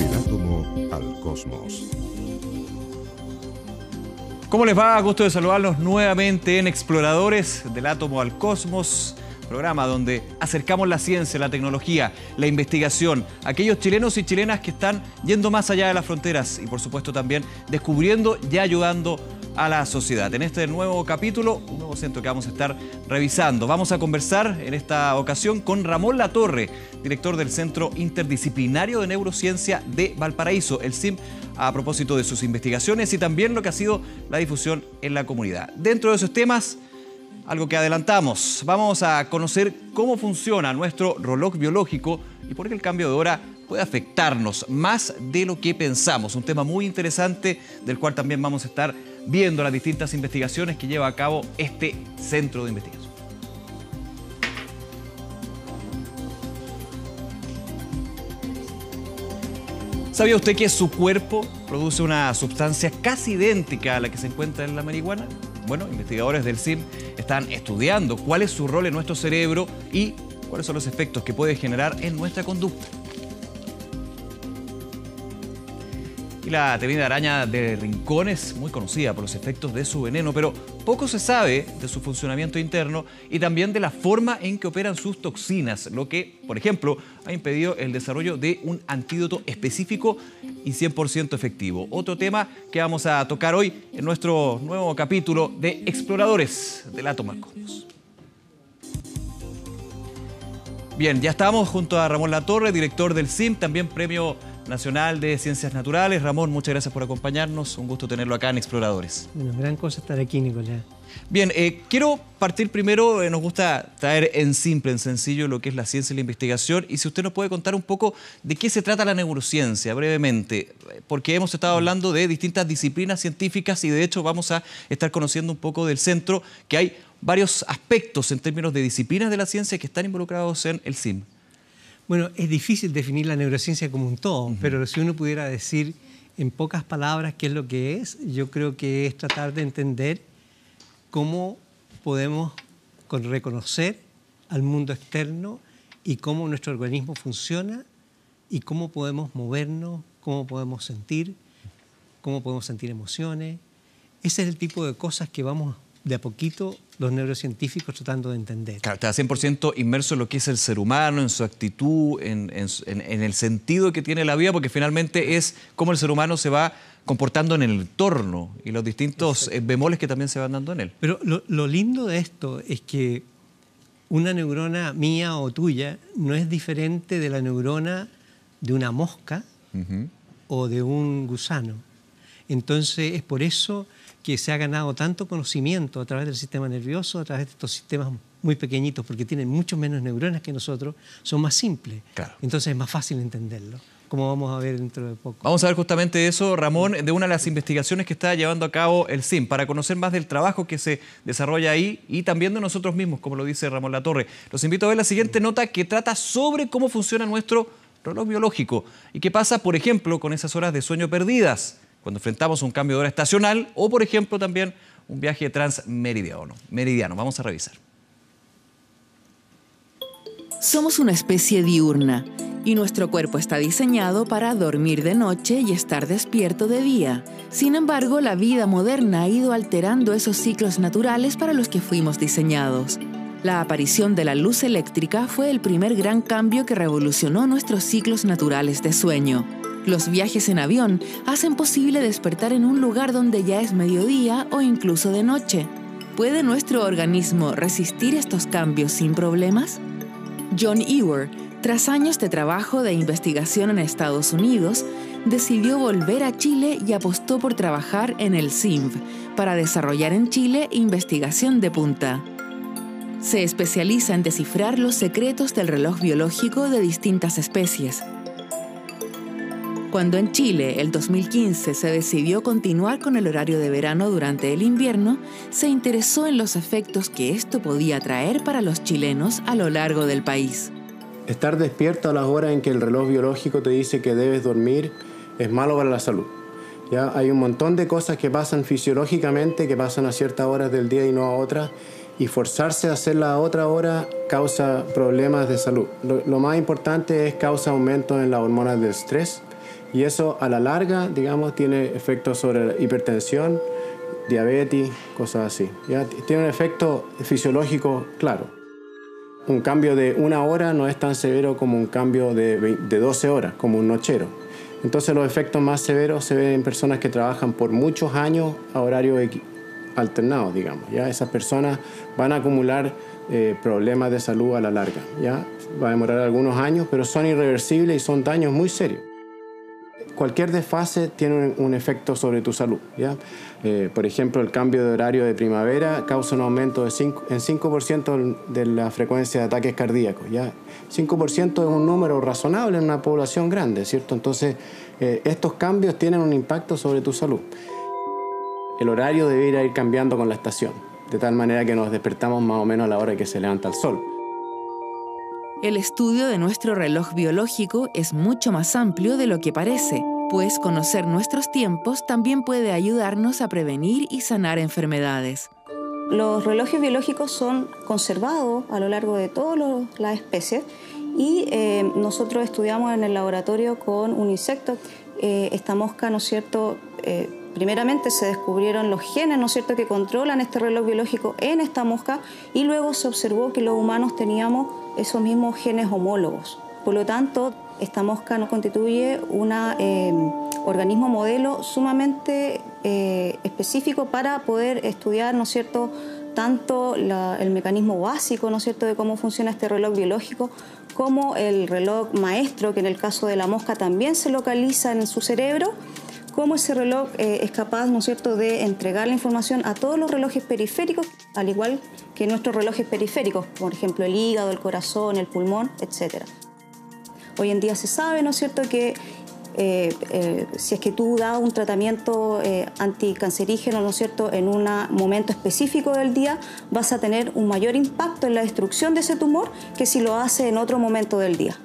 Del átomo al cosmos. ¿Cómo les va? Gusto de saludarlos nuevamente en Exploradores del Átomo al Cosmos, programa donde acercamos la ciencia, la tecnología, la investigación, a aquellos chilenos y chilenas que están yendo más allá de las fronteras y por supuesto también descubriendo y ayudando a la sociedad. En este nuevo capítulo, un nuevo centro que vamos a estar revisando. Vamos a conversar en esta ocasión con Ramón Latorre, director del Centro Interdisciplinario de Neurociencia de Valparaíso, el CIM, a propósito de sus investigaciones y también lo que ha sido la difusión en la comunidad. Dentro de esos temas, algo que adelantamos, vamos a conocer cómo funciona nuestro reloj biológico y por qué el cambio de hora puede afectarnos más de lo que pensamos. Un tema muy interesante del cual también vamos a estar viendo las distintas investigaciones que lleva a cabo este centro de investigación. ¿Sabía usted que su cuerpo produce una sustancia casi idéntica a la que se encuentra en la marihuana? Bueno, investigadores del CIM están estudiando cuál es su rol en nuestro cerebro y cuáles son los efectos que puede generar en nuestra conducta. Y la temida araña de Rincón es muy conocida por los efectos de su veneno, pero poco se sabe de su funcionamiento interno y también de la forma en que operan sus toxinas, lo que, por ejemplo, ha impedido el desarrollo de un antídoto específico y 100% efectivo. Otro tema que vamos a tocar hoy en nuestro nuevo capítulo de Exploradores del Átomo al Cosmos. Bien, ya estamos junto a Ramón Latorre, director del CIM, también Premio Nacional de Ciencias Naturales. Ramón, muchas gracias por acompañarnos. Un gusto tenerlo acá en Exploradores. Bueno, gran cosa estar aquí, Nicolás. Bien, quiero partir primero, nos gusta traer en simple, en sencillo, lo que es la ciencia y la investigación. Y si usted nos puede contar un poco de qué se trata la neurociencia, brevemente. Porque hemos estado hablando de distintas disciplinas científicas y de hecho vamos a estar conociendo un poco del centro, que hay varios aspectos en términos de disciplinas de la ciencia que están involucrados en el CIM. Bueno, es difícil definir la neurociencia como un todo, pero si uno pudiera decir en pocas palabras qué es lo que es, yo creo que es tratar de entender cómo podemos reconocer al mundo externo y cómo nuestro organismo funciona y cómo podemos movernos, cómo podemos sentir emociones. Ese es el tipo de cosas que vamos de a poquito los neurocientíficos tratando de entender. Claro, está 100% inmerso en lo que es el ser humano, en su actitud, en el sentido que tiene la vida, porque finalmente es cómo el ser humano se va comportando en el entorno y los distintos bemoles que también se van dando en él. Pero lo lindo de esto es que una neurona mía o tuya no es diferente de la neurona de una mosca o de un gusano. Entonces es por eso que se ha ganado tanto conocimiento a través del sistema nervioso, a través de estos sistemas muy pequeñitos, porque tienen mucho menos neuronas que nosotros, son más simples. Claro. Entonces es más fácil entenderlo, como vamos a ver dentro de poco. Vamos a ver justamente eso, Ramón, de una de las investigaciones que está llevando a cabo el CIM, para conocer más del trabajo que se desarrolla ahí y también de nosotros mismos, como lo dice Ramón Latorre. Los invito a ver la siguiente nota que trata sobre cómo funciona nuestro reloj biológico y qué pasa, por ejemplo, con esas horas de sueño perdidas, cuando enfrentamos un cambio de hora estacional o, por ejemplo, también un viaje transmeridiano. Vamos a revisar. Somos una especie diurna y nuestro cuerpo está diseñado para dormir de noche y estar despierto de día. Sin embargo, la vida moderna ha ido alterando esos ciclos naturales para los que fuimos diseñados. La aparición de la luz eléctrica fue el primer gran cambio que revolucionó nuestros ciclos naturales de sueño. Los viajes en avión hacen posible despertar en un lugar donde ya es mediodía o incluso de noche. ¿Puede nuestro organismo resistir estos cambios sin problemas? John Ewer, tras años de trabajo de investigación en Estados Unidos, decidió volver a Chile y apostó por trabajar en el CIMV para desarrollar en Chile investigación de punta. Se especializa en descifrar los secretos del reloj biológico de distintas especies. Cuando en Chile, el 2015, se decidió continuar con el horario de verano durante el invierno, se interesó en los efectos que esto podía traer para los chilenos a lo largo del país. Estar despierto a las horas en que el reloj biológico te dice que debes dormir es malo para la salud. ¿Ya? Hay un montón de cosas que pasan fisiológicamente, que pasan a ciertas horas del día y no a otras, y forzarse a hacerla a otra hora causa problemas de salud. Lo más importante es causa aumentos en las hormonas del estrés Y eso a la larga, digamos, tiene efectos sobre la hipertensión, diabetes, cosas así. ¿Ya? Tiene un efecto fisiológico claro. Un cambio de 1 hora no es tan severo como un cambio de 12 horas, como un nochero. Entonces los efectos más severos se ven en personas que trabajan por muchos años a horarios alternados, digamos. ¿Ya? Esas personas van a acumular problemas de salud a la larga. ¿Ya? Va a demorar algunos años, pero son irreversibles y son daños muy serios. Cualquier desfase tiene un efecto sobre tu salud. ¿Ya? Por ejemplo, el cambio de horario de primavera causa un aumento en 5% de la frecuencia de ataques cardíacos. ¿Ya? 5% es un número razonable en una población grande, ¿cierto? Entonces, estos cambios tienen un impacto sobre tu salud. El horario debería ir cambiando con la estación, de tal manera que nos despertamos más o menos a la hora que se levanta el sol. El estudio de nuestro reloj biológico es mucho más amplio de lo que parece, pues conocer nuestros tiempos también puede ayudarnos a prevenir y sanar enfermedades. Los relojes biológicos son conservados a lo largo de todas las especies y nosotros estudiamos en el laboratorio con un insecto. Esta mosca, ¿no es cierto?, primeramente se descubrieron los genes, ¿no es cierto?, que controlan este reloj biológico en esta mosca y luego se observó que los humanos teníamos esos mismos genes homólogos. Por lo tanto, esta mosca nos constituye un organismo modelo sumamente específico para poder estudiar, ¿no es cierto?, tanto el mecanismo básico, ¿no es cierto?, de cómo funciona este reloj biológico, como el reloj maestro, que en el caso de la mosca también se localiza en su cerebro, cómo ese reloj es capaz, ¿no es cierto?, de entregar la información a todos los relojes periféricos, al igual que nuestros relojes periféricos, por ejemplo, el hígado, el corazón, el pulmón, etc. Hoy en día se sabe, ¿no es cierto?, que si es que tú das un tratamiento anticancerígeno, ¿no es cierto?, en un momento específico del día, vas a tener un mayor impacto en la destrucción de ese tumor que si lo haces en otro momento del día.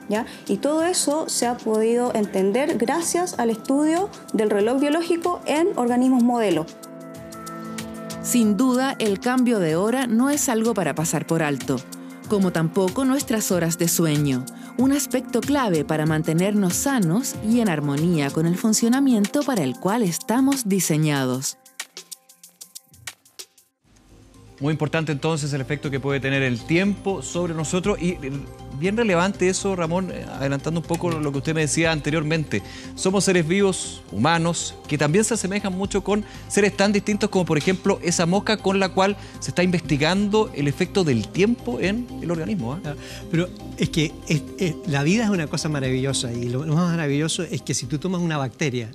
¿Ya? Y todo eso se ha podido entender gracias al estudio del reloj biológico en organismos modelo. Sin duda, el cambio de hora no es algo para pasar por alto, como tampoco nuestras horas de sueño, un aspecto clave para mantenernos sanos y en armonía con el funcionamiento para el cual estamos diseñados. Muy importante entonces el efecto que puede tener el tiempo sobre nosotros y bien relevante eso, Ramón, adelantando un poco lo que usted me decía anteriormente. Somos seres vivos, humanos, que también se asemejan mucho con seres tan distintos como por ejemplo esa mosca con la cual se está investigando el efecto del tiempo en el organismo. Pero es que la vida es una cosa maravillosa y lo más maravilloso es que si tú tomas una bacteria,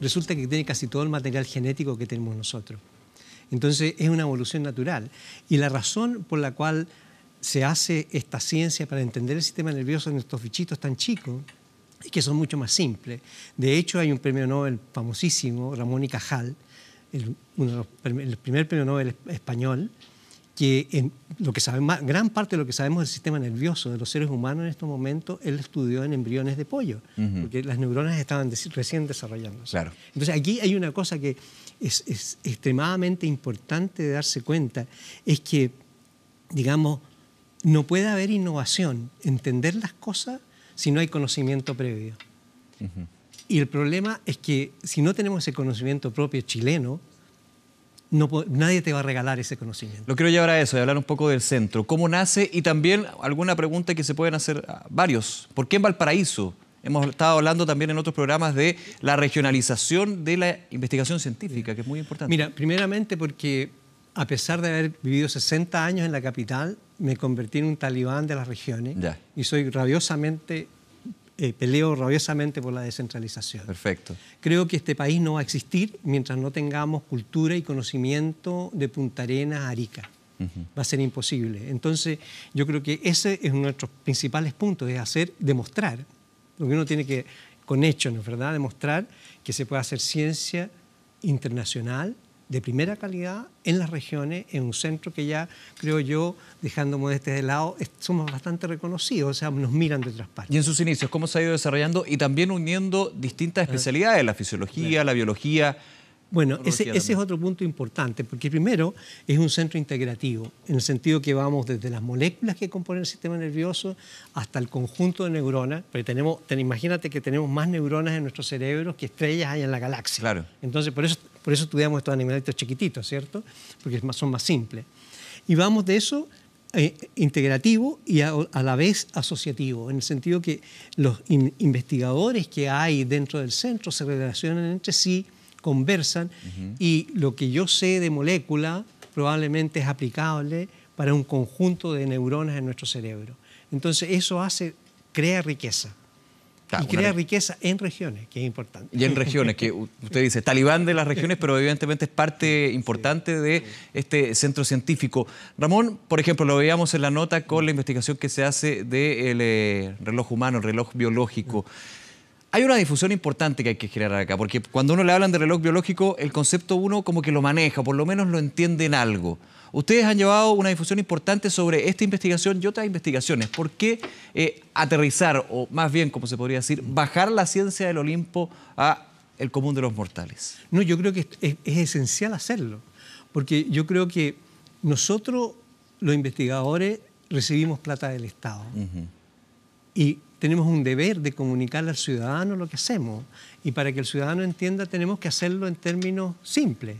resulta que tiene casi todo el material genético que tenemos nosotros. Entonces es una evolución natural. Y la razón por la cual se hace esta ciencia para entender el sistema nervioso en estos bichitos tan chicos es que son mucho más simples. De hecho, hay un premio Nobel famosísimo, Ramón y Cajal, el primer premio Nobel español, que gran parte de lo que sabemos del sistema nervioso de los seres humanos en estos momentos, él estudió en embriones de pollo, porque las neuronas estaban recién desarrollándose. Claro. Entonces aquí hay una cosa que es extremadamente importante de darse cuenta, es que, digamos, no puede haber innovación, entender las cosas, si no hay conocimiento previo. Y el problema es que si no tenemos ese conocimiento propio chileno, nadie te va a regalar ese conocimiento. Lo quiero llevar a eso, de hablar un poco del centro. ¿Cómo nace? Y también alguna pregunta que se pueden hacer varios. ¿Por qué en Valparaíso? Hemos estado hablando también en otros programas de la regionalización de la investigación científica, que es muy importante. Mira, primeramente porque a pesar de haber vivido 60 años en la capital, me convertí en un talibán de las regiones. Ya. Y soy peleo rabiosamente por la descentralización. Perfecto. Creo que este país no va a existir mientras no tengamos cultura y conocimiento de Punta Arenas a Arica. Va a ser imposible. Entonces, yo creo que ese es uno de nuestros principales puntos, es demostrar. Lo que uno tiene que, con hechos, ¿no es verdad?, demostrar que se puede hacer ciencia internacional de primera calidad en las regiones, en un centro que ya, creo yo, dejando modestias de lado, somos bastante reconocidos, o sea, nos miran de otras partes. Y en sus inicios, ¿cómo se ha ido desarrollando? Y también uniendo distintas especialidades, la fisiología, la biología. Bueno, ese es otro punto importante, porque primero es un centro integrativo, en el sentido que vamos desde las moléculas que componen el sistema nervioso hasta el conjunto de neuronas, porque imagínate que tenemos más neuronas en nuestro cerebro que estrellas hay en la galaxia. Claro. Entonces, por eso estudiamos estos animalitos chiquititos, ¿cierto? Porque son más simples. Y vamos de eso integrativo y a la vez asociativo, en el sentido que los investigadores que hay dentro del centro se relacionan entre sí, conversan, y lo que yo sé de molécula probablemente es aplicable para un conjunto de neuronas en nuestro cerebro. Entonces eso crea riqueza. Claro, y crea riqueza en regiones, que es importante. Y en regiones, que usted dice, talibán de las regiones, pero evidentemente es parte importante de este centro científico. Ramón, por ejemplo, lo veíamos en la nota con la investigación que se hace del reloj humano, el reloj biológico. Hay una difusión importante que hay que generar acá, porque cuando uno le hablan de reloj biológico, el concepto uno como que lo maneja, por lo menos lo entiende en algo. Ustedes han llevado una difusión importante sobre esta investigación y otras investigaciones. ¿Por qué aterrizar, o más bien, como se podría decir, bajar la ciencia del Olimpo a el común de los mortales? No, yo creo que es esencial hacerlo, porque yo creo que nosotros, los investigadores, recibimos plata del Estado. Y tenemos un deber de comunicarle al ciudadano lo que hacemos. Y para que el ciudadano entienda, tenemos que hacerlo en términos simples.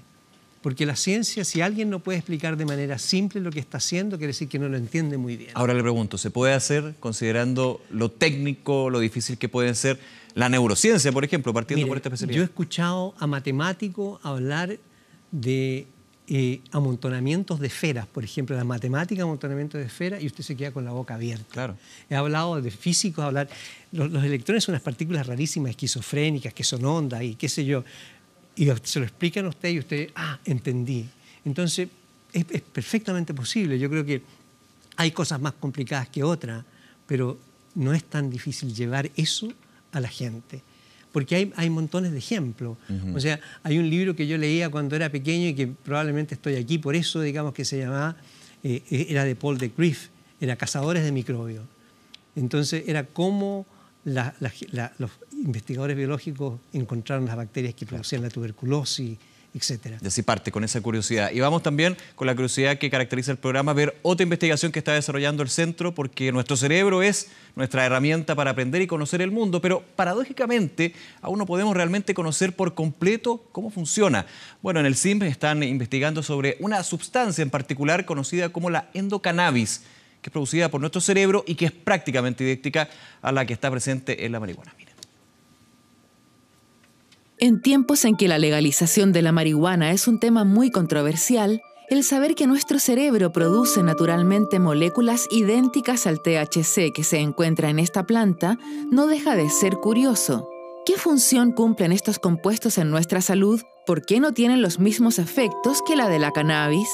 Porque la ciencia, si alguien no puede explicar de manera simple lo que está haciendo, quiere decir que no lo entiende muy bien. Ahora le pregunto, ¿se puede hacer considerando lo técnico, lo difícil que puede ser la neurociencia, por ejemplo, partiendo por esta especialidad? Yo he escuchado a matemáticos hablar de amontonamientos de esferas, por ejemplo, la matemática, amontonamiento de esferas, y usted se queda con la boca abierta. Claro. He hablado de físicos, los electrones son unas partículas rarísimas, esquizofrénicas, que son ondas y qué sé yo. Y se lo explican a usted y usted, entendí. Entonces, es perfectamente posible. Yo creo que hay cosas más complicadas que otras, pero no es tan difícil llevar eso a la gente. Porque hay montones de ejemplos. O sea, hay un libro que yo leía cuando era pequeño y que probablemente estoy aquí por eso, digamos, que se llamaba, era de Paul de Grief, era Cazadores de Microbios. Entonces, era cómo los investigadores biológicos encontraron las bacterias que producían la tuberculosis, etc. Y así parte, con esa curiosidad. Y vamos también con la curiosidad que caracteriza el programa, ver otra investigación que está desarrollando el centro, porque nuestro cerebro es nuestra herramienta para aprender y conocer el mundo, pero paradójicamente aún no podemos realmente conocer por completo cómo funciona. Bueno, en el CIMP están investigando sobre una sustancia en particular conocida como la endocannabis, que es producida por nuestro cerebro y que es prácticamente idéntica a la que está presente en la marihuana. Miren. En tiempos en que la legalización de la marihuana es un tema muy controversial, el saber que nuestro cerebro produce naturalmente moléculas idénticas al THC que se encuentra en esta planta no deja de ser curioso. ¿Qué función cumplen estos compuestos en nuestra salud? ¿Por qué no tienen los mismos efectos que la de la cannabis?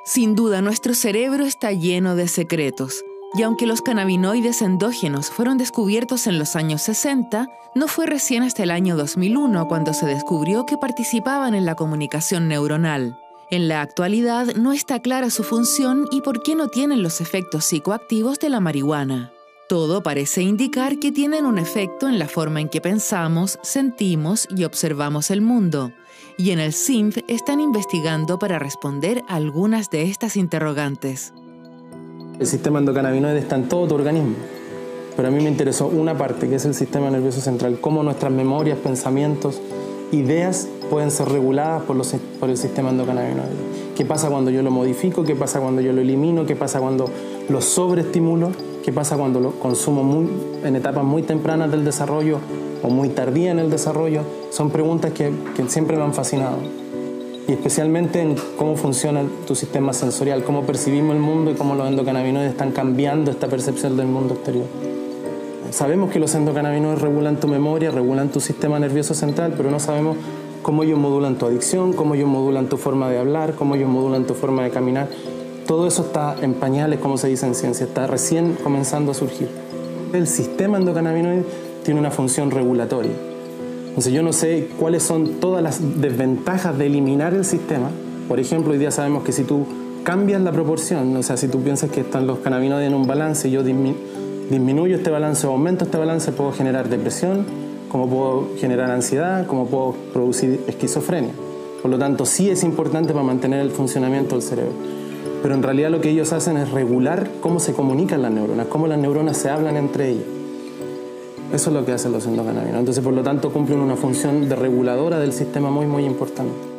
Sin duda, nuestro cerebro está lleno de secretos, y aunque los cannabinoides endógenos fueron descubiertos en los años 60, no fue recién hasta el año 2001 cuando se descubrió que participaban en la comunicación neuronal. En la actualidad no está clara su función y por qué no tienen los efectos psicoactivos de la marihuana. Todo parece indicar que tienen un efecto en la forma en que pensamos, sentimos y observamos el mundo. Y en el CIMP están investigando para responder a algunas de estas interrogantes. El sistema endocannabinoide está en todo tu organismo, pero a mí me interesó una parte, que es el sistema nervioso central, cómo nuestras memorias, pensamientos, ideas pueden ser reguladas por el sistema endocannabinoide. ¿Qué pasa cuando yo lo modifico? ¿Qué pasa cuando yo lo elimino? ¿Qué pasa cuando lo sobreestimulo? ¿Qué pasa cuando lo consumo en etapas muy tempranas del desarrollo o muy tardía en el desarrollo? Son preguntas que siempre me han fascinado. Y especialmente en cómo funciona tu sistema sensorial, cómo percibimos el mundo y cómo los endocannabinoides están cambiando esta percepción del mundo exterior. Sabemos que los endocannabinoides regulan tu memoria, regulan tu sistema nervioso central, pero no sabemos cómo ellos modulan tu adicción, cómo ellos modulan tu forma de hablar, cómo ellos modulan tu forma de caminar. Todo eso está en pañales, como se dice en ciencia, está recién comenzando a surgir. El sistema endocannabinoide tiene una función regulatoria. Entonces yo no sé cuáles son todas las desventajas de eliminar el sistema. Por ejemplo, hoy día sabemos que si tú cambias la proporción, o sea, si tú piensas que están los cannabinoides en un balance y yo disminuyo este balance o aumento este balance, puedo generar depresión, cómo puedo generar ansiedad, cómo puedo producir esquizofrenia. Por lo tanto, sí es importante para mantener el funcionamiento del cerebro. Pero en realidad lo que ellos hacen es regular cómo se comunican las neuronas, cómo las neuronas se hablan entre ellas. Eso es lo que hacen los endocannabinoides. Entonces, por lo tanto, cumplen una función de reguladora del sistema muy, muy importante.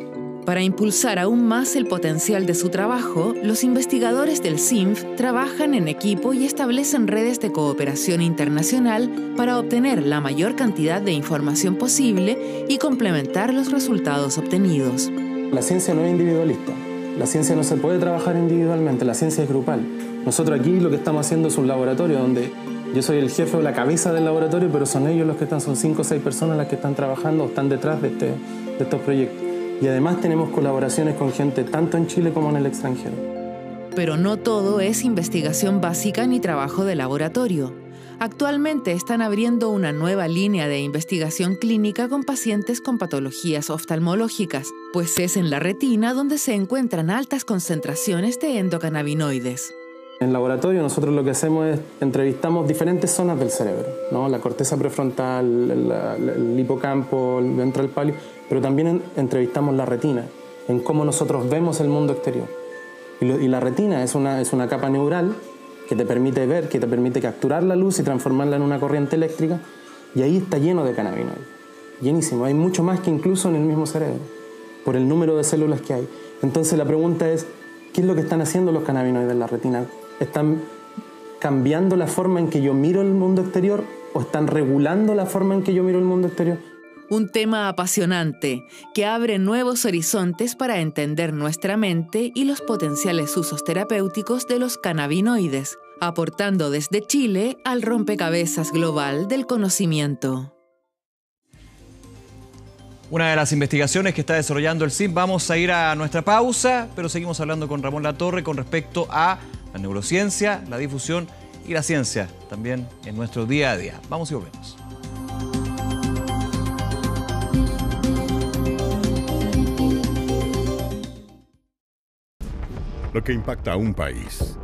Para impulsar aún más el potencial de su trabajo, los investigadores del CINF trabajan en equipo y establecen redes de cooperación internacional para obtener la mayor cantidad de información posible y complementar los resultados obtenidos. La ciencia no es individualista. La ciencia no se puede trabajar individualmente, la ciencia es grupal. Nosotros aquí lo que estamos haciendo es un laboratorio donde yo soy el jefe o la cabeza del laboratorio, pero son ellos los que están, son 5 o 6 personas las que están trabajando o están detrás de estos proyectos. Y además tenemos colaboraciones con gente tanto en Chile como en el extranjero. Pero no todo es investigación básica ni trabajo de laboratorio. Actualmente están abriendo una nueva línea de investigación clínica con pacientes con patologías oftalmológicas, pues es en la retina donde se encuentran altas concentraciones de endocannabinoides. En el laboratorio nosotros lo que hacemos es entrevistamos diferentes zonas del cerebro, ¿no? La corteza prefrontal, el hipocampo, el ventral pálido, pero también entrevistamos la retina, en cómo nosotros vemos el mundo exterior. Y la retina es una capa neural que te permite ver, que te permite capturar la luz y transformarla en una corriente eléctrica, y ahí está lleno de cannabinoides, llenísimo. Hay mucho más que incluso en el mismo cerebro, por el número de células que hay. Entonces la pregunta es, ¿qué es lo que están haciendo los cannabinoides en la retina? ¿Están cambiando la forma en que yo miro el mundo exterior o están regulando la forma en que yo miro el mundo exterior? Un tema apasionante que abre nuevos horizontes para entender nuestra mente y los potenciales usos terapéuticos de los cannabinoides, aportando desde Chile al rompecabezas global del conocimiento. Una de las investigaciones que está desarrollando el CINF, vamos a ir a nuestra pausa, pero seguimos hablando con Ramón Latorre con respecto a la neurociencia, la difusión y la ciencia también en nuestro día a día. Vamos y volvemos. Lo que impacta a un país.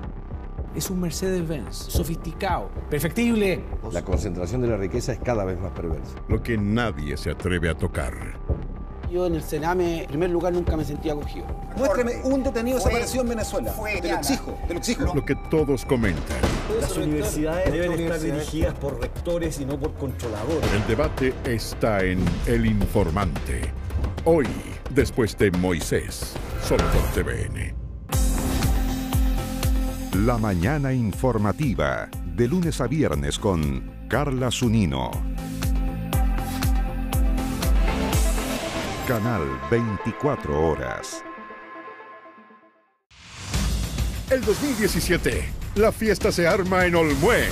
Es un Mercedes-Benz, sofisticado, perfectible. La concentración de la riqueza es cada vez más perversa. Lo que nadie se atreve a tocar. Yo en el Sename, en primer lugar, nunca me sentí acogido. Muéstrame un detenido desaparecido en Venezuela. Te lo exijo, te lo exijo. Lo que todos comentan. Las universidades deben estar dirigidas por rectores y no por controladores. El debate está en El Informante. Hoy, después de Moisés, solo por TVN. La mañana informativa, de lunes a viernes con Carla Zunino. Canal 24 horas. El 2017, la fiesta se arma en Olmué.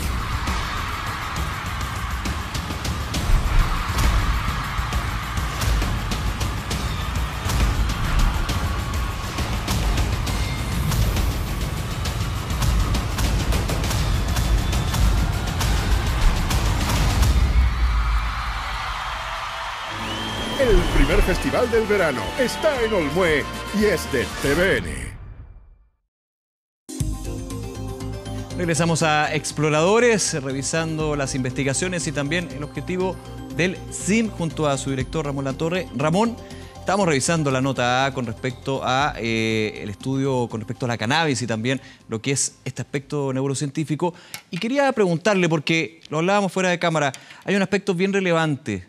El primer festival del verano está en Olmué y es de TVN. Regresamos a Exploradores, revisando las investigaciones y también el objetivo del CINF junto a su director Ramón Latorre. Ramón, estamos revisando la nota A con respecto a el estudio con respecto a la cannabis y también lo que es este aspecto neurocientífico. Y quería preguntarle, porque lo hablábamos fuera de cámara, hay un aspecto bien relevante.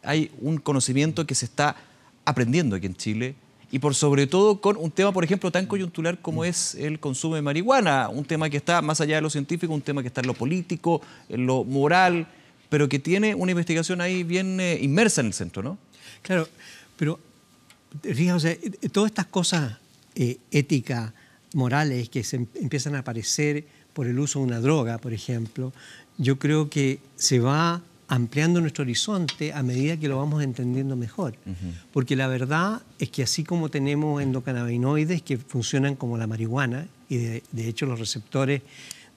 Hay un conocimiento que se está aprendiendo aquí en Chile y por sobre todo con un tema, por ejemplo, tan coyuntural como es el consumo de marihuana, un tema que está más allá de lo científico, un tema que está en lo político, en lo moral, pero que tiene una investigación ahí bien inmersa en el centro, ¿no? Claro, pero fíjate, todas estas cosas éticas, morales, que se empiezan a aparecer por el uso de una droga, por ejemplo, yo creo que se va ampliando nuestro horizonte a medida que lo vamos entendiendo mejor. Porque la verdad es que así como tenemos endocannabinoides que funcionan como la marihuana, y de hecho los receptores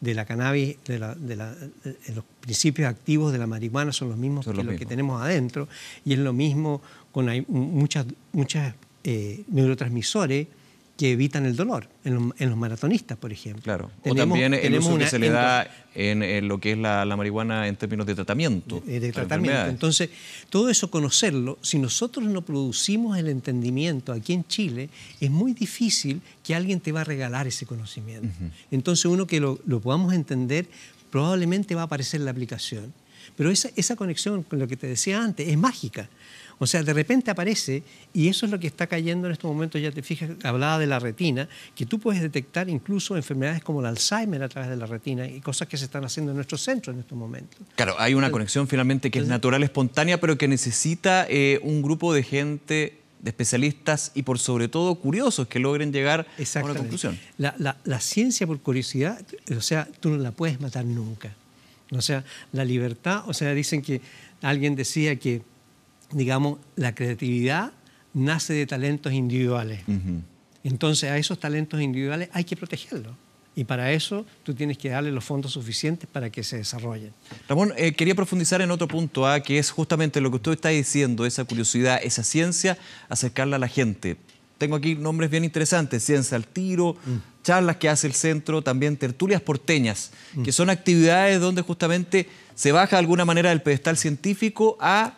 de la cannabis, de los principios activos de la marihuana son los mismos que los que tenemos adentro, y es lo mismo con muchas neurotransmisores que evitan el dolor, en los maratonistas, por ejemplo. Claro. O también el uso que se le da en lo que es la marihuana en términos de tratamiento. De tratamiento. Entonces, todo eso conocerlo, si nosotros no producimos el entendimiento aquí en Chile, es muy difícil que alguien te va a regalar ese conocimiento. Entonces, uno que lo podamos entender, probablemente va a aparecer la aplicación. Pero esa conexión con lo que te decía antes es mágica. O sea, de repente aparece, y eso es lo que está cayendo en estos momentos, ya te fijas, hablaba de la retina, que tú puedes detectar incluso enfermedades como el Alzheimer a través de la retina y cosas que se están haciendo en nuestros centros en estos momentos. Claro, hay una conexión finalmente que es natural, espontánea, pero que necesita un grupo de gente, de especialistas y por sobre todo curiosos que logren llegar a una conclusión. La ciencia por curiosidad, o sea, tú no la puedes matar nunca. O sea, la libertad, o sea, dicen que alguien decía que, digamos, la creatividad nace de talentos individuales. Entonces, a esos talentos individuales hay que protegerlos. Y para eso tú tienes que darle los fondos suficientes para que se desarrollen. Ramón, quería profundizar en otro punto, que es justamente lo que usted está diciendo, esa curiosidad, esa ciencia, acercarla a la gente. Tengo aquí nombres bien interesantes, Ciencia al Tiro, charlas que hace el centro, también tertulias porteñas, que son actividades donde justamente se baja de alguna manera del pedestal científico a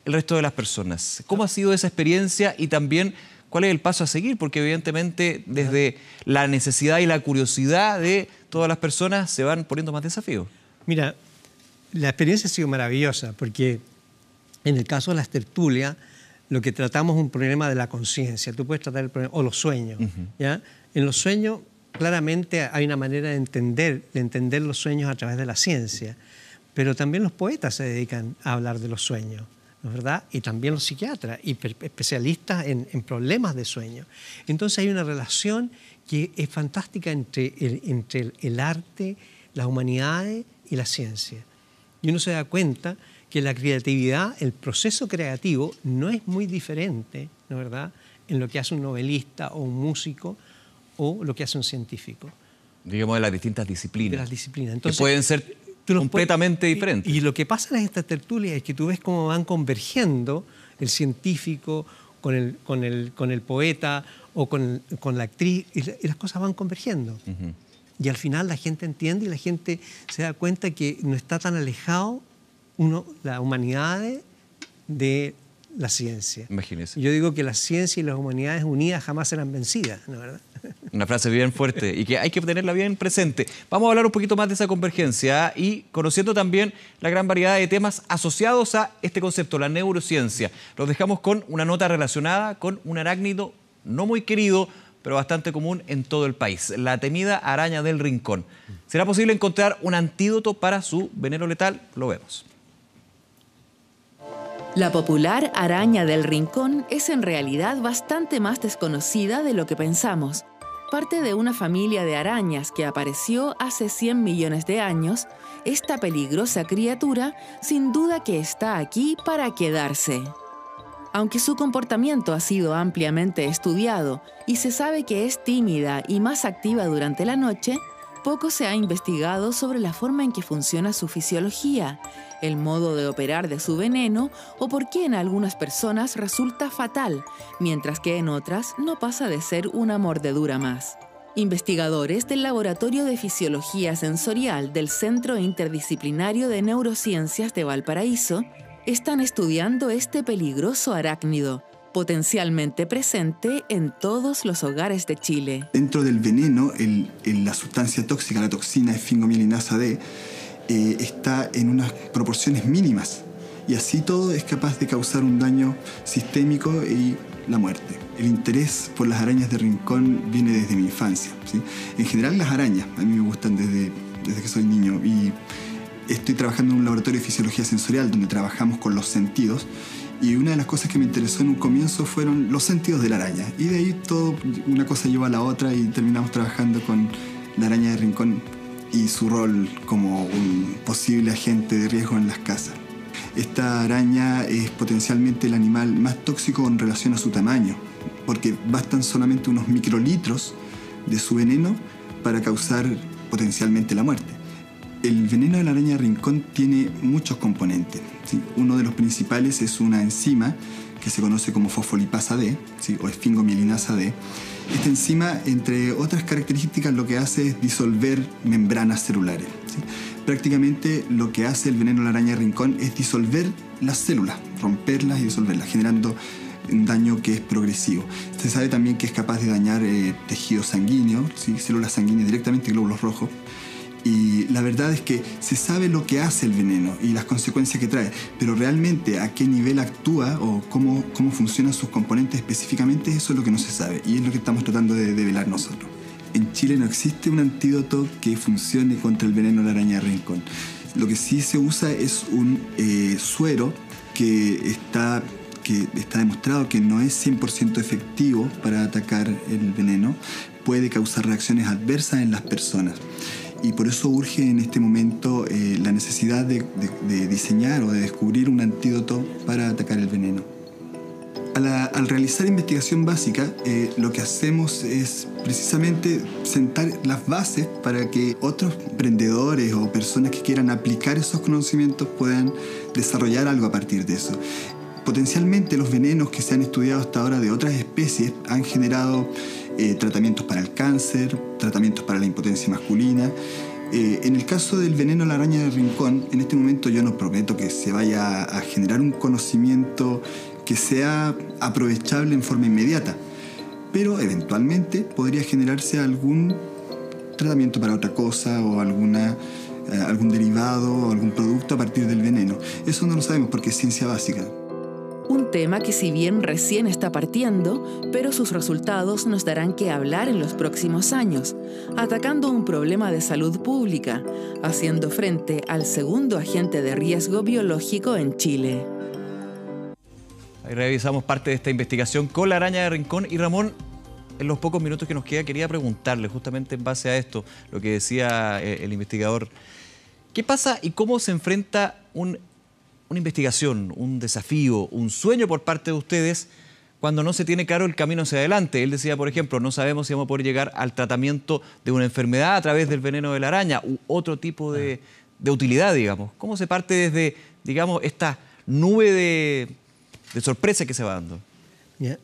el resto de las personas. ¿Cómo ha sido esa experiencia y también cuál es el paso a seguir? Porque evidentemente desde la necesidad y la curiosidad de todas las personas se van poniendo más desafíos. Mira, la experiencia ha sido maravillosa porque en el caso de las tertulias lo que tratamos es un problema de la conciencia. Tú puedes tratar el problema, o los sueños. ¿Ya? En los sueños claramente hay una manera de entender los sueños a través de la ciencia, pero también los poetas se dedican a hablar de los sueños, ¿no es verdad? Y también los psiquiatras y especialistas en problemas de sueño. Entonces hay una relación que es fantástica entre el arte, las humanidades y la ciencia. Y uno se da cuenta que la creatividad, el proceso creativo, no es muy diferente, ¿no es verdad?, en lo que hace un novelista o un músico o lo que hace un científico. Digamos, de las distintas disciplinas. De las disciplinas. Entonces, que pueden ser completamente diferentes. Y lo que pasa en estas tertulias es que tú ves cómo van convergiendo el científico con el poeta o con la actriz, y las cosas van convergiendo. Y al final la gente entiende y la gente se da cuenta que no está tan alejado la humanidad de la ciencia. Imagínese. Yo digo que la ciencia y las humanidades unidas jamás serán vencidas, ¿no es verdad? Una frase bien fuerte y que hay que tenerla bien presente. Vamos a hablar un poquito más de esa convergencia y conociendo también la gran variedad de temas asociados a este concepto, la neurociencia. Los dejamos con una nota relacionada con un arácnido no muy querido, pero bastante común en todo el país, la temida araña del rincón. ¿Será posible encontrar un antídoto para su veneno letal? Lo vemos. La popular araña del rincón es en realidad bastante más desconocida de lo que pensamos. Parte de una familia de arañas que apareció hace 100 millones de años, esta peligrosa criatura sin duda que está aquí para quedarse. Aunque su comportamiento ha sido ampliamente estudiado y se sabe que es tímida y más activa durante la noche, poco se ha investigado sobre la forma en que funciona su fisiología, el modo de operar de su veneno o por qué en algunas personas resulta fatal, mientras que en otras no pasa de ser una mordedura más. Investigadores del Laboratorio de Fisiología Sensorial del Centro Interdisciplinario de Neurociencias de Valparaíso están estudiando este peligroso arácnido, potencialmente presente en todos los hogares de Chile. Dentro del veneno, la sustancia tóxica, la toxina esfingomielinasa D, está en unas proporciones mínimas y así todo es capaz de causar un daño sistémico y la muerte. El interés por las arañas de rincón viene desde mi infancia, ¿sí? En general las arañas a mí me gustan desde que soy niño y estoy trabajando en un laboratorio de fisiología sensorial donde trabajamos con los sentidos. Y una de las cosas que me interesó en un comienzo fueron los sentidos de la araña. Y de ahí todo, una cosa lleva a la otra y terminamos trabajando con la araña de rincón y su rol como un posible agente de riesgo en las casas. Esta araña es potencialmente el animal más tóxico en relación a su tamaño, porque bastan solamente unos microlitros de su veneno para causar potencialmente la muerte. El veneno de la araña de rincón tiene muchos componentes, ¿sí? Uno de los principales es una enzima que se conoce como fosfolipasa D, ¿sí? O esfingomielinasa D, Esta enzima, entre otras características, lo que hace es disolver membranas celulares, ¿sí? Prácticamente lo que hace el veneno de la araña de rincón es disolver las células, romperlas y disolverlas, generando un daño que es progresivo. Se sabe también que es capaz de dañar tejido sanguíneo, ¿sí? Células sanguíneas, directamente glóbulos rojos. Y la verdad es que se sabe lo que hace el veneno y las consecuencias que trae, pero realmente a qué nivel actúa o cómo funcionan sus componentes específicamente, eso es lo que no se sabe y es lo que estamos tratando de develar nosotros. En Chile no existe un antídoto que funcione contra el veneno de la araña de rincón. Lo que sí se usa es un suero que está demostrado que no es 100% efectivo para atacar el veneno, puede causar reacciones adversas en las personas. Y por eso urge en este momento la necesidad de diseñar o de descubrir un antídoto para atacar el veneno. Al realizar investigación básica, lo que hacemos es precisamente sentar las bases para que otros emprendedores o personas que quieran aplicar esos conocimientos puedan desarrollar algo a partir de eso. Potencialmente los venenos que se han estudiado hasta ahora de otras especies han generado tratamientos para el cáncer, tratamientos para la impotencia masculina. En el caso del veneno de la araña de rincón, en este momento yo no prometo que se vaya a generar un conocimiento que sea aprovechable en forma inmediata, pero eventualmente podría generarse algún tratamiento para otra cosa o algún derivado o algún producto a partir del veneno. Eso no lo sabemos porque es ciencia básica. Un tema que si bien recién está partiendo, pero sus resultados nos darán que hablar en los próximos años, atacando un problema de salud pública, haciendo frente al segundo agente de riesgo biológico en Chile. Ahí revisamos parte de esta investigación con la araña de rincón. Y Ramón, en los pocos minutos que nos queda, quería preguntarle justamente en base a esto, lo que decía el investigador. ¿Qué pasa y cómo se enfrenta una investigación, un desafío, un sueño por parte de ustedes cuando no se tiene claro el camino hacia adelante? Él decía, por ejemplo, no sabemos si vamos a poder llegar al tratamiento de una enfermedad a través del veneno de la araña u otro tipo de utilidad, digamos. ¿Cómo se parte desde, digamos, esta nube de sorpresa que se va dando? Mira,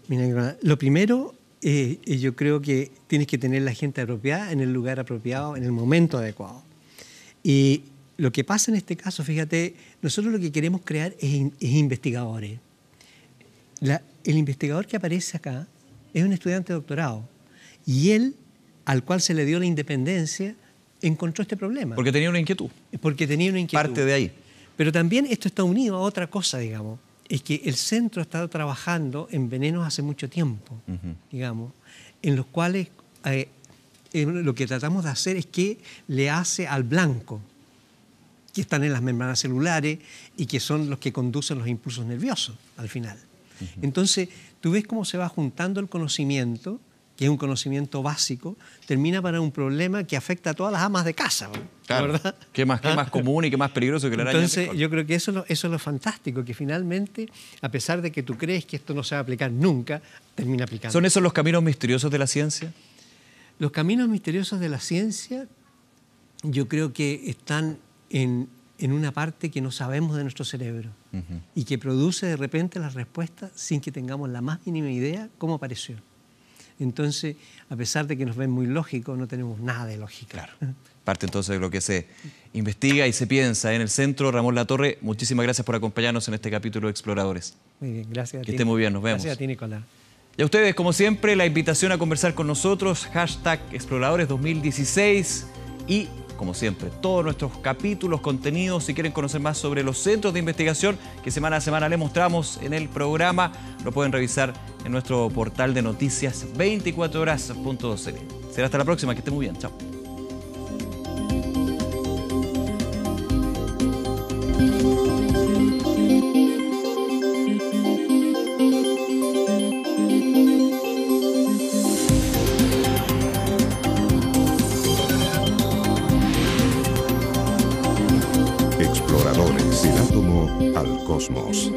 lo primero, yo creo que tienes que tener la gente apropiada en el lugar apropiado, en el momento adecuado. Y lo que pasa en este caso, fíjate, nosotros lo que queremos crear es investigadores. El investigador que aparece acá es un estudiante de doctorado y él, al cual se le dio la independencia, encontró este problema. Porque tenía una inquietud. Porque tenía una inquietud. Parte de ahí. Pero también esto está unido a otra cosa, digamos. Es que el centro ha estado trabajando en venenos hace mucho tiempo, digamos, en los cuales lo que tratamos de hacer es que le hace al blanco, que están en las membranas celulares y que son los que conducen los impulsos nerviosos al final. Entonces, tú ves cómo se va juntando el conocimiento, que es un conocimiento básico, termina para un problema que afecta a todas las amas de casa, claro, ¿verdad? ¿Qué más común y qué más peligroso que la araña? Entonces, yo creo que eso es lo fantástico, que finalmente, a pesar de que tú crees que esto no se va a aplicar nunca, termina aplicando. ¿Son esos los caminos misteriosos de la ciencia? Los caminos misteriosos de la ciencia, yo creo que están en una parte que no sabemos de nuestro cerebro y que produce de repente las respuestas sin que tengamos la más mínima idea cómo apareció. Entonces, a pesar de que nos ven muy lógicos, no tenemos nada de lógica. Claro. Parte entonces de lo que se investiga y se piensa en el centro. Ramón Latorre, muchísimas gracias por acompañarnos en este capítulo de Exploradores. Muy bien, gracias a ti. Que esté muy bien, nos vemos. Gracias a ti, Nicolás. Y a ustedes, como siempre, la invitación a conversar con nosotros, #Exploradores 2016 y, como siempre, todos nuestros capítulos, contenidos, si quieren conocer más sobre los centros de investigación que semana a semana les mostramos en el programa, lo pueden revisar en nuestro portal de noticias 24horas.cl. Será hasta la próxima, que estén muy bien. Chao. Exploradores del átomo al cosmos.